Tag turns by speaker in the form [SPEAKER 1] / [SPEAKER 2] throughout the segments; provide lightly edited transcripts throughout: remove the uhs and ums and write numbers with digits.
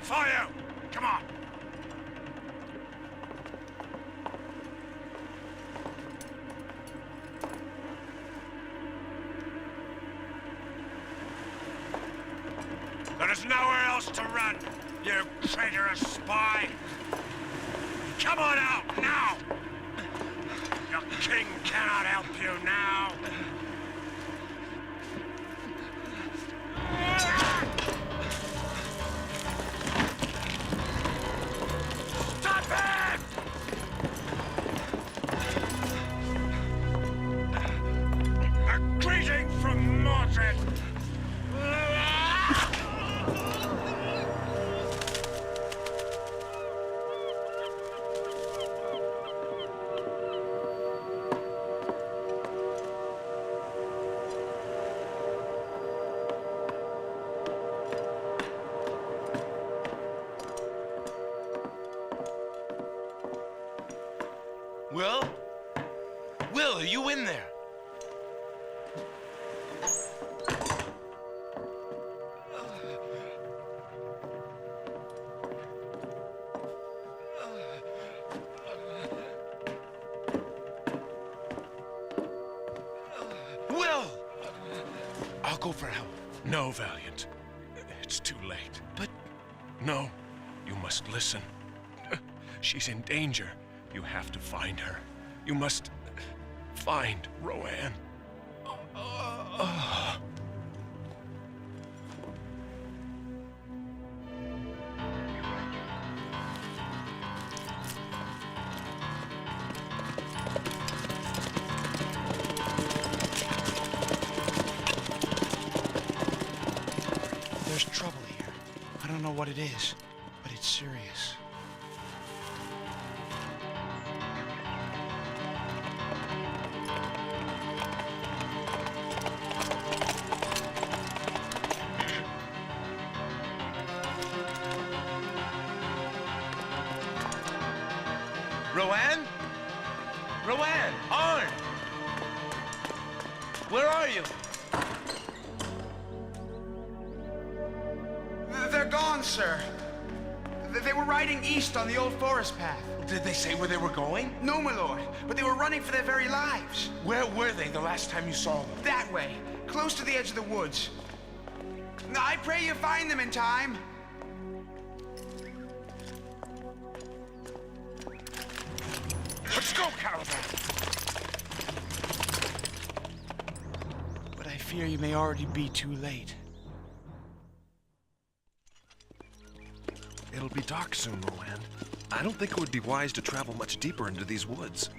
[SPEAKER 1] for you! Come on! There is nowhere else to run, you traitorous spy! Come on out, now! Your king cannot help you now! Stop him! A greeting from Mordred!
[SPEAKER 2] Will? Will, are you in there? Will! I'll go for help.
[SPEAKER 1] No, Valiant. It's too late.
[SPEAKER 2] But
[SPEAKER 1] no, you must listen. She's in danger. You have to find her. You must find Rowan.
[SPEAKER 3] There's trouble here. I don't know what it is, but it's serious.
[SPEAKER 2] Rowan? Rowan! Arn! Where are you?
[SPEAKER 3] They're gone, sir. They were riding east on the old forest path.
[SPEAKER 2] Did they say where they were going?
[SPEAKER 3] No, my lord, but they were running for their very lives.
[SPEAKER 2] Where were they the last time you saw them?
[SPEAKER 3] That way, close to the edge of the woods. I pray you find them in time.
[SPEAKER 2] Let's go, Caliban!
[SPEAKER 3] But I fear you may already be too late.
[SPEAKER 4] It'll be dark soon, Rowan. I don't think it would be wise to travel much deeper into these woods.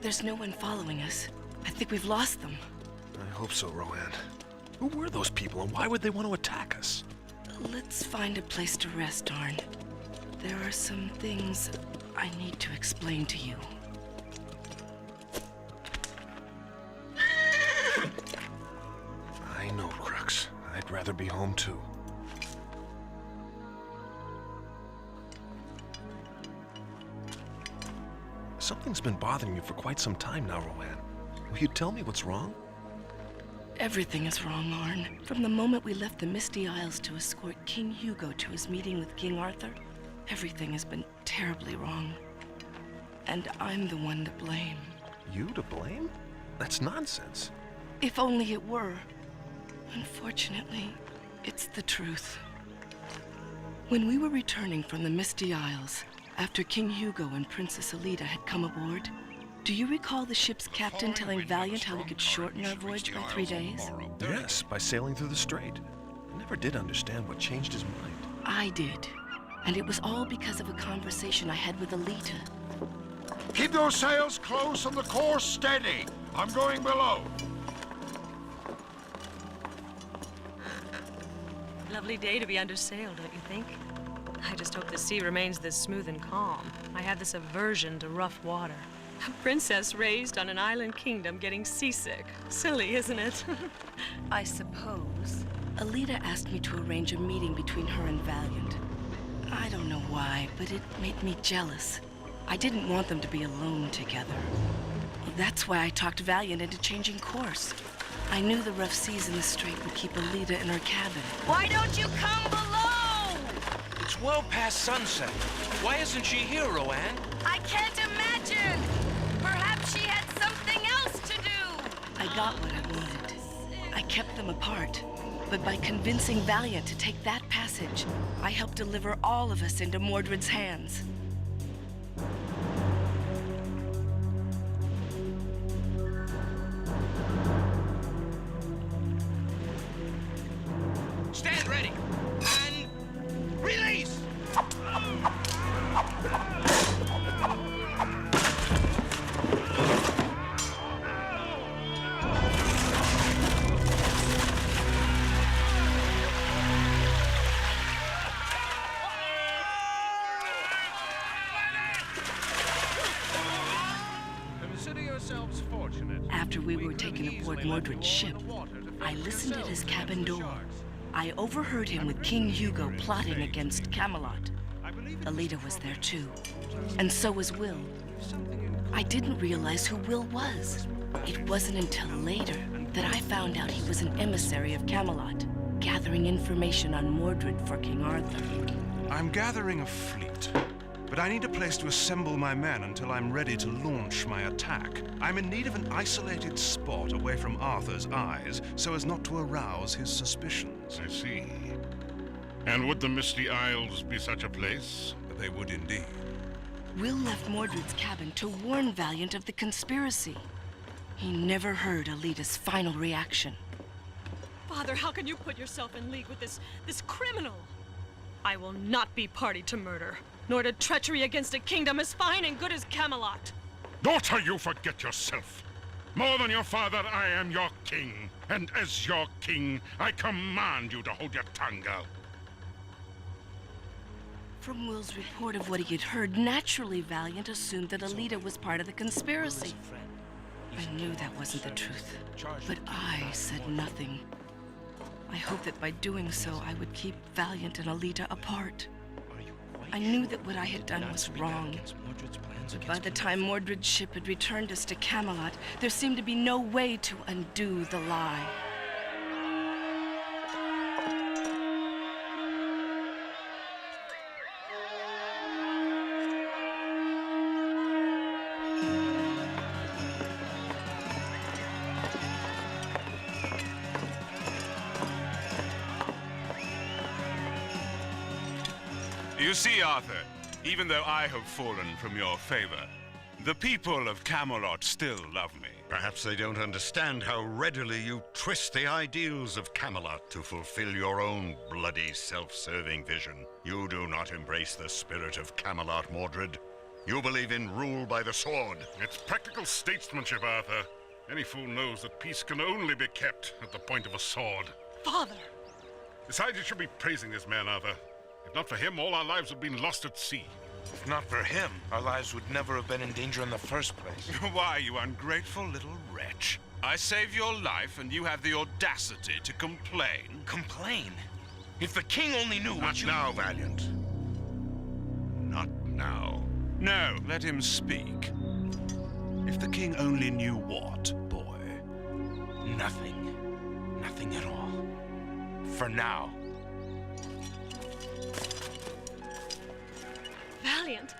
[SPEAKER 5] There's no one following us. I think we've lost them.
[SPEAKER 4] I hope so, Rowan. Who were those people, and why would they want to attack us?
[SPEAKER 5] Let's find a place to rest, Arn. There are some things I need to explain to you.
[SPEAKER 4] I know, Crux. I'd rather be home, too. Something's been bothering you for quite some time now, Rowan. Will you tell me what's wrong?
[SPEAKER 5] Everything is wrong, Arn. From the moment we left the Misty Isles to escort King Hugo to his meeting with King Arthur, everything has been terribly wrong. And I'm the one to blame.
[SPEAKER 4] You to blame? That's nonsense.
[SPEAKER 5] If only it were. Unfortunately, it's the truth. When we were returning from the Misty Isles, after King Hugo and Princess Alida had come aboard, do you recall the ship's captain telling Valiant how we could shorten our voyage by 3 days?
[SPEAKER 4] Yes, by sailing through the strait. I never did understand what changed his mind.
[SPEAKER 5] I did. And it was all because of a conversation I had with Alita.
[SPEAKER 1] Keep those sails close and the course steady. I'm going below.
[SPEAKER 6] Lovely day to be under sail, don't you think? I just hope the sea remains this smooth and calm. I have this aversion to rough water. A princess raised on an island kingdom getting seasick. Silly, isn't it?
[SPEAKER 5] I suppose. Alita asked me to arrange a meeting between her and Valiant. I don't know why, but it made me jealous. I didn't want them to be alone together. That's why I talked Valiant into changing course. I knew the rough seas in the strait would keep Alita in her cabin.
[SPEAKER 7] Why don't you come below?
[SPEAKER 2] well past sunset. Why isn't she here, Rowan?
[SPEAKER 5] I can't imagine! Perhaps she had something else to do! I got what I wanted. I kept them apart. But by convincing Valiant to take that passage, I helped deliver all of us into Mordred's hands.
[SPEAKER 2] Stand ready. And release!
[SPEAKER 7] Consider yourselves fortunate.
[SPEAKER 5] After we were taken aboard Mordred's ship, I listened at his cabin door. I overheard him with King Hugo plotting against Camelot. Alita was there too, and so was Will. I didn't realize who Will was. It wasn't until later that I found out he was an emissary of Camelot, gathering information on Mordred for King Arthur.
[SPEAKER 8] I'm gathering a fleet, but I need a place to assemble my men until I'm ready to launch my attack. I'm in need of an isolated spot away from Arthur's eyes so as not to arouse his suspicions.
[SPEAKER 9] I see. And would the Misty Isles be such a place?
[SPEAKER 8] They would indeed.
[SPEAKER 5] Will left Mordred's cabin to warn Valiant of the conspiracy. He never heard Alita's final reaction.
[SPEAKER 6] Father, how can you put yourself in league with this criminal? I will not be party to murder, nor to treachery against a kingdom as fine and good as Camelot.
[SPEAKER 9] Daughter, you forget yourself. More than your father, I am your king. And as your king, I command you to hold your tongue, girl.
[SPEAKER 5] From Will's report of what he had heard, naturally Valiant assumed that Alita was part of the conspiracy. I knew that wasn't the truth, but I said nothing. I hoped that by doing so, I would keep Valiant and Alita apart. I knew that what I had done was wrong. But by the time Mordred's ship had returned us to Camelot, there seemed to be no way to undo the lie.
[SPEAKER 10] You see, Arthur, even though I have fallen from your favor, the people of Camelot still love me.
[SPEAKER 9] Perhaps they don't understand how readily you twist the ideals of Camelot to fulfill your own bloody, self-serving vision. You do not embrace the spirit of Camelot, Mordred. You believe in rule by the sword. It's practical statesmanship, Arthur. Any fool knows that peace can only be kept at the point of a sword.
[SPEAKER 6] Father!
[SPEAKER 9] Besides, you should be praising this man, Arthur. If not for him, all our lives would have been lost at sea.
[SPEAKER 2] If not for him, our lives would never have been in danger in the first place.
[SPEAKER 10] Why, you ungrateful little wretch. I saved your life, and you have the audacity to complain.
[SPEAKER 2] Complain? If the king only knew what
[SPEAKER 9] Not now, Valiant. Not now.
[SPEAKER 8] No, let him speak. If the king only knew what, boy?
[SPEAKER 2] Nothing. Nothing at all. For now.
[SPEAKER 6] Valiant!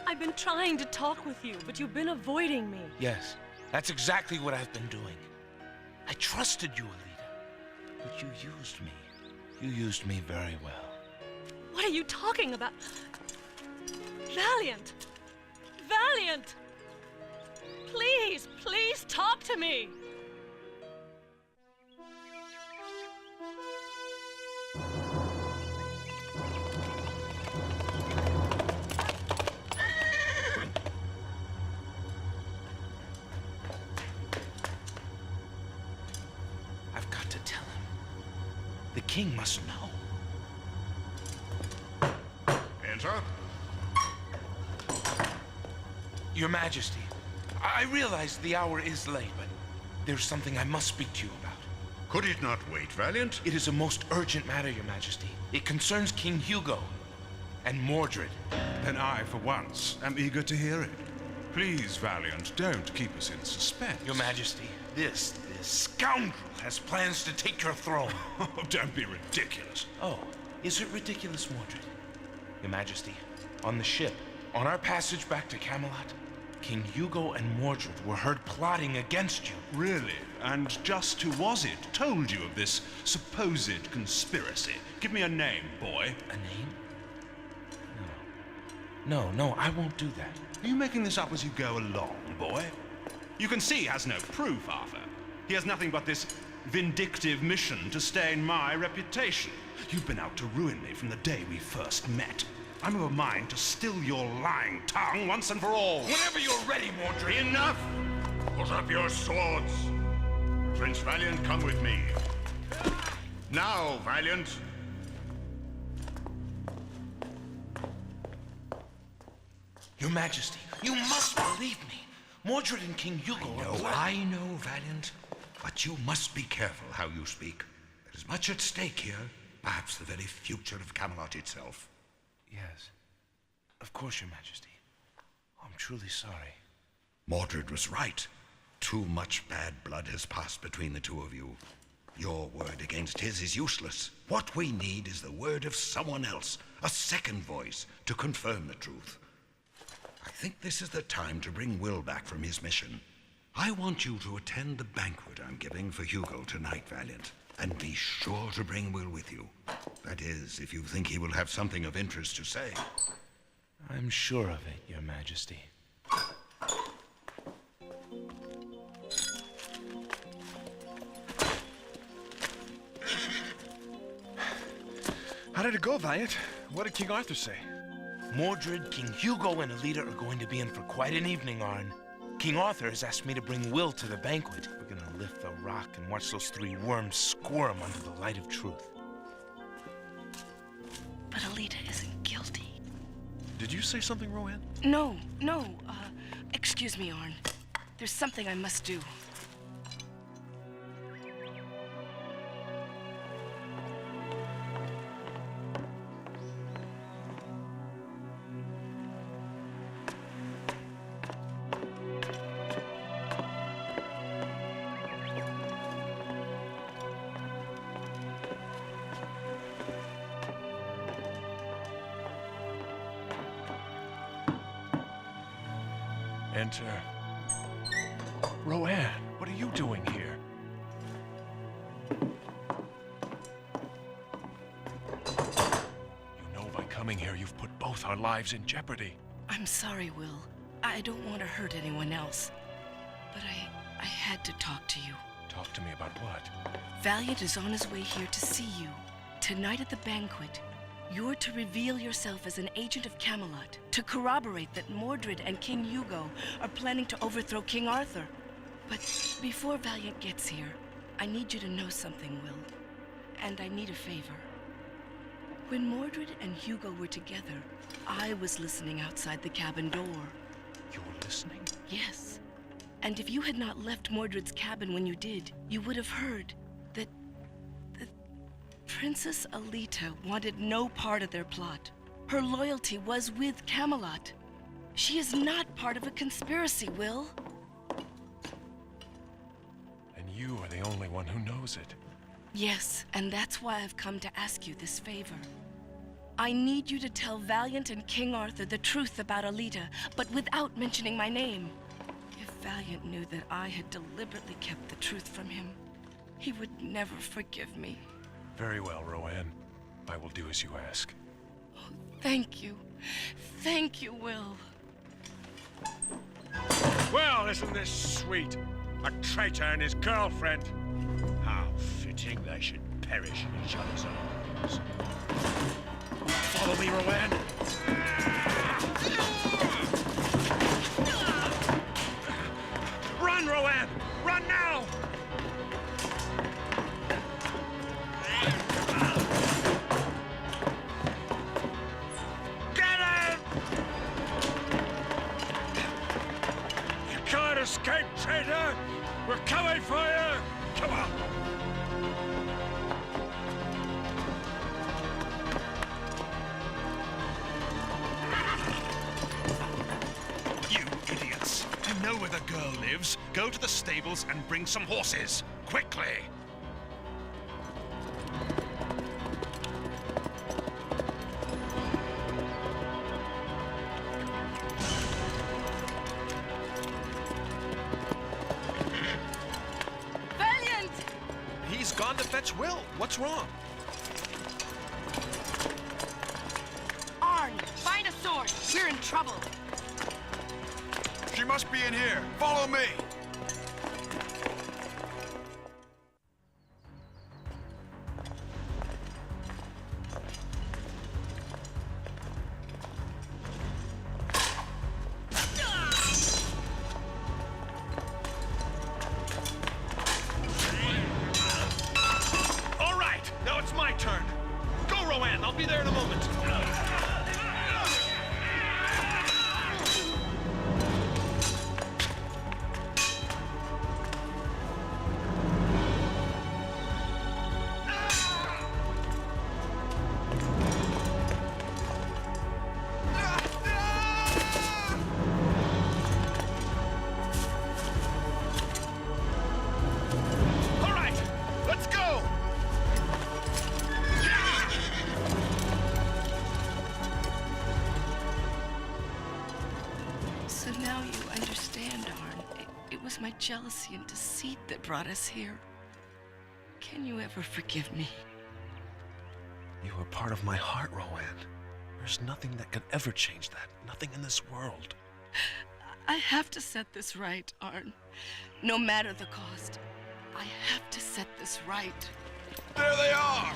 [SPEAKER 6] I've been trying to talk with you, but you've been avoiding me.
[SPEAKER 2] Yes, that's exactly what I've been doing. I trusted you, Alita. But you used me. You used me very well.
[SPEAKER 6] What are you talking about? Valiant! Valiant! Please, please talk to me!
[SPEAKER 2] I've got to tell him. The king must know.
[SPEAKER 9] Enter.
[SPEAKER 2] Your Majesty, I realize the hour is late, but there's something I must speak to you about.
[SPEAKER 9] Could it not wait, Valiant?
[SPEAKER 2] It is a most urgent matter, Your Majesty. It concerns King Hugo and Mordred.
[SPEAKER 8] Then I, for once, am eager to hear it. Please, Valiant, don't keep us in suspense.
[SPEAKER 2] Your Majesty, this scoundrel has plans to take your throne.
[SPEAKER 8] Oh, don't be ridiculous.
[SPEAKER 2] Oh, Is it ridiculous, Mordred? Your Majesty, on the ship, on our passage back to Camelot, King Hugo and Mordred were heard plotting against you.
[SPEAKER 8] Really? And just who was it told you of this supposed conspiracy? Give me a name, boy.
[SPEAKER 2] A name? No, I won't do that.
[SPEAKER 8] Are you making this up as you go along, boy? You can see he has no proof, Arthur. He has nothing but this vindictive mission to stain my reputation. You've been out to ruin me from the day we first met. I'm of a mind to still your lying tongue once and for all.
[SPEAKER 2] Whenever you're ready, Mordred.
[SPEAKER 9] Enough! Put up your swords. Prince Valiant, come with me. Now, Valiant.
[SPEAKER 2] Your Majesty, you must believe me. Mordred and King Hugo
[SPEAKER 9] I know, Valiant. But you must be careful how you speak. There's much at stake here. Perhaps the very future of Camelot itself.
[SPEAKER 2] Yes. Of course, Your Majesty. I'm truly sorry.
[SPEAKER 9] Mordred was right. Too much bad blood has passed between the two of you. Your word against his is useless. What we need is the word of someone else, a second voice, to confirm the truth. I think this is the time to bring Will back from his mission. I want you to attend the banquet I'm giving for Hugo tonight, Valiant. And be sure to bring Will with you. That is, if you think he will have something of interest to say.
[SPEAKER 2] I'm sure of it, Your Majesty.
[SPEAKER 4] How did it go, Valiant? What did King Arthur say?
[SPEAKER 2] Mordred, King Hugo, and Alida are going to be in for quite an evening, Arn. King Arthur has asked me to bring Will to the banquet. We're gonna lift the rock and watch those three worms squirm under the light of truth.
[SPEAKER 5] But Alida isn't guilty.
[SPEAKER 4] Did you say something, Rowan?
[SPEAKER 5] No. Excuse me, Arn. There's something I must do.
[SPEAKER 4] Enter. Rowan, what are you doing here? You know by coming here you've put both our lives in jeopardy.
[SPEAKER 5] I'm sorry, Will. I don't want to hurt anyone else. But I had to talk to you.
[SPEAKER 4] Talk to me about what?
[SPEAKER 5] Valiant is on his way here to see you. Tonight at the banquet, you're to reveal yourself as an agent of Camelot, to corroborate that Mordred and King Hugo are planning to overthrow King Arthur. But before Valiant gets here, I need you to know something, Will. And I need a favor. When Mordred and Hugo were together, I was listening outside the cabin door.
[SPEAKER 4] You were listening?
[SPEAKER 5] Yes. And if you had not left Mordred's cabin when you did, you would have heard that Princess Alita wanted no part of their plot. Her loyalty was with Camelot. She is not part of a conspiracy, Will.
[SPEAKER 4] And you are the only one who knows it.
[SPEAKER 5] Yes, and that's why I've come to ask you this favor. I need you to tell Valiant and King Arthur the truth about Alita, but without mentioning my name. If Valiant knew that I had deliberately kept the truth from him, he would never forgive me.
[SPEAKER 4] Very well, Rowan. I will do as you ask.
[SPEAKER 5] Oh, thank you. Thank you, Will.
[SPEAKER 1] Well, isn't this sweet? A traitor and his girlfriend. How fitting they should perish in each other's arms. Follow me, Rowan. Run, Rowan! Run now! Get him! You can't escape, traitor! We're coming for you! Come on!
[SPEAKER 8] You idiots! You know where the girl lives. Go to the stables and bring some horses. Quickly!
[SPEAKER 4] What's wrong?
[SPEAKER 5] Arn, find a sword. We're in trouble.
[SPEAKER 1] She must be in here. Follow me.
[SPEAKER 4] All right, now it's my turn. Go, Rowan. I'll be there in a moment. All right, let's go.
[SPEAKER 5] So now you understand, Arn. It was my jealousy and deceit that brought us here. Can you ever forgive me?
[SPEAKER 4] You are part of my heart, Rowan. There's nothing that could ever change that. Nothing in this world.
[SPEAKER 5] I have to set this right, Arn. No matter the cost. I have to set this right.
[SPEAKER 1] There they are.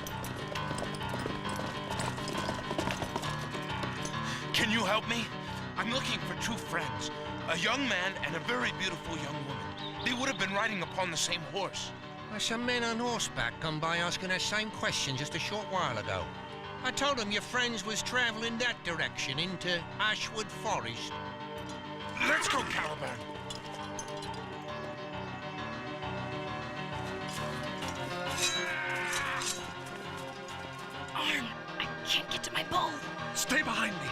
[SPEAKER 2] Can you help me? I'm looking for two friends, a young man and a very beautiful young woman. They would have been riding upon the same horse.
[SPEAKER 7] Well, some men on horseback come by asking that same question just a short while ago. I told them your friends was traveling that direction into Ashwood Forest.
[SPEAKER 2] Let's go, Caliban.
[SPEAKER 5] Arn, I can't get to my bow.
[SPEAKER 4] Stay behind me.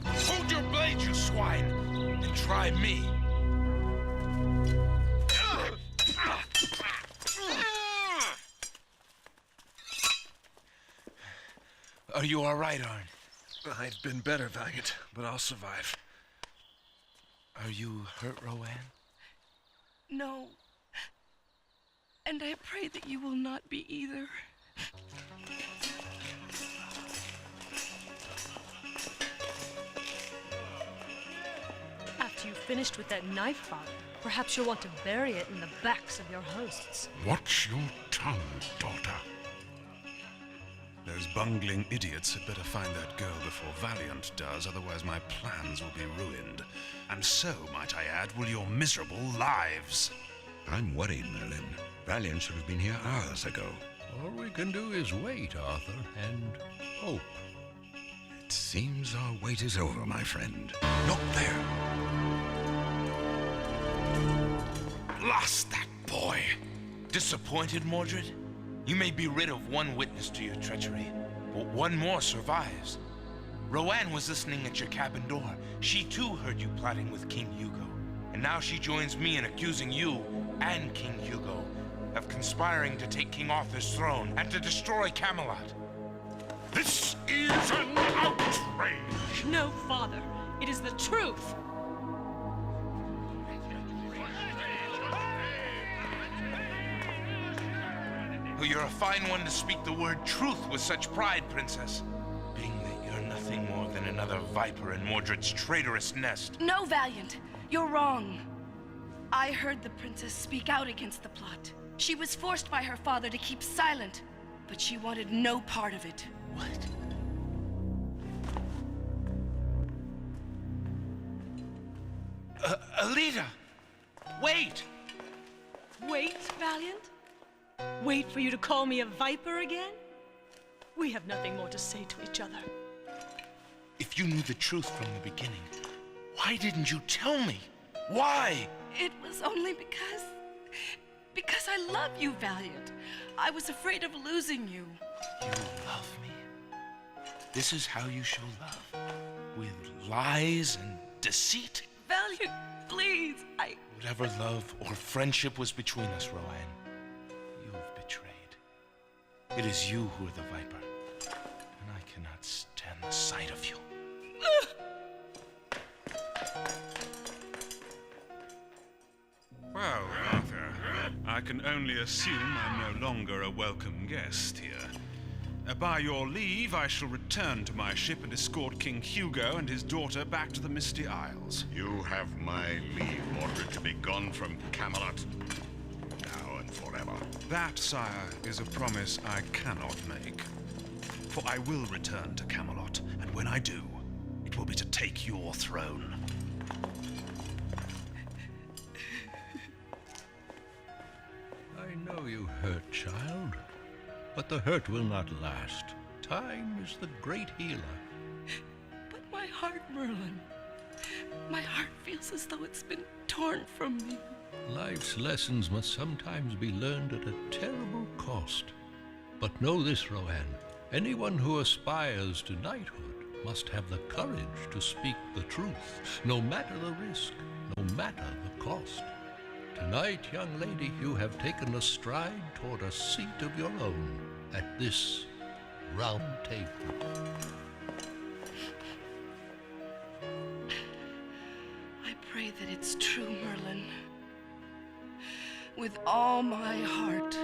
[SPEAKER 2] Hold your blade, you swine, and try me. Are you all right, Arn?
[SPEAKER 4] I've been better, Valiant, but I'll survive.
[SPEAKER 2] Are you hurt, Rowan?
[SPEAKER 5] No. And I pray that you will not be either.
[SPEAKER 6] After you've finished with that knife, Father, perhaps you'll want to bury it in the backs of your hosts.
[SPEAKER 8] Watch your tongue, daughter. Those bungling idiots had better find that girl before Valiant does, otherwise my plans will be ruined. And so, might I add, will your miserable lives.
[SPEAKER 9] I'm worried, Merlin. Valiant should have been here hours ago.
[SPEAKER 11] All we can do is wait, Arthur, and hope.
[SPEAKER 9] It seems our wait is over, my friend.
[SPEAKER 8] Not there.
[SPEAKER 2] Lost that boy. Disappointed, Mordred? You may be rid of one witness to your treachery, but one more survives. Rowan was listening at your cabin door. She too heard you plotting with King Hugo. And now she joins me in accusing you and King Hugo of conspiring to take King Arthur's throne and to destroy Camelot.
[SPEAKER 1] This is an outrage.
[SPEAKER 6] No, Father. It is the truth.
[SPEAKER 2] You're a fine one to speak the word truth with such pride, Princess. Being that you're nothing more than another viper in Mordred's traitorous nest.
[SPEAKER 5] No, Valiant. You're wrong. I heard the princess speak out against the plot. She was forced by her father to keep silent, but she wanted no part of it.
[SPEAKER 2] What? Alita! Wait!
[SPEAKER 6] Wait, Valiant? Wait for you to call me a viper again? We have nothing more to say to each other.
[SPEAKER 2] If you knew the truth from the beginning, why didn't you tell me? Why?
[SPEAKER 5] It was only because I love you, Valiant. I was afraid of losing you.
[SPEAKER 2] You love me? This is how you show love. With lies and deceit?
[SPEAKER 5] Valiant, please,
[SPEAKER 2] Whatever love or friendship was between us, Rowan, you have betrayed. It is you who are the viper.
[SPEAKER 4] made of you.
[SPEAKER 8] Well, Arthur, I can only assume I'm no longer a welcome guest here. By your leave, I shall return to my ship and escort King Hugo and his daughter back to the Misty Isles.
[SPEAKER 9] You have my leave, Mordred, to be gone from Camelot, now and forever.
[SPEAKER 8] That, sire, is a promise I cannot make. For I will return to Camelot, and when I do, it will be to take your throne.
[SPEAKER 11] I know you hurt, child, but the hurt will not last. Time is the great healer.
[SPEAKER 5] But my heart, Merlin. My heart feels as though it's been torn from me.
[SPEAKER 11] Life's lessons must sometimes be learned at a terrible cost. But know this, Rohan. Anyone who aspires to knighthood must have the courage to speak the truth, no matter the risk, no matter the cost. Tonight, young lady, you have taken a stride toward a seat of your own at this round table.
[SPEAKER 5] I pray that it's true, Merlin. With all my heart.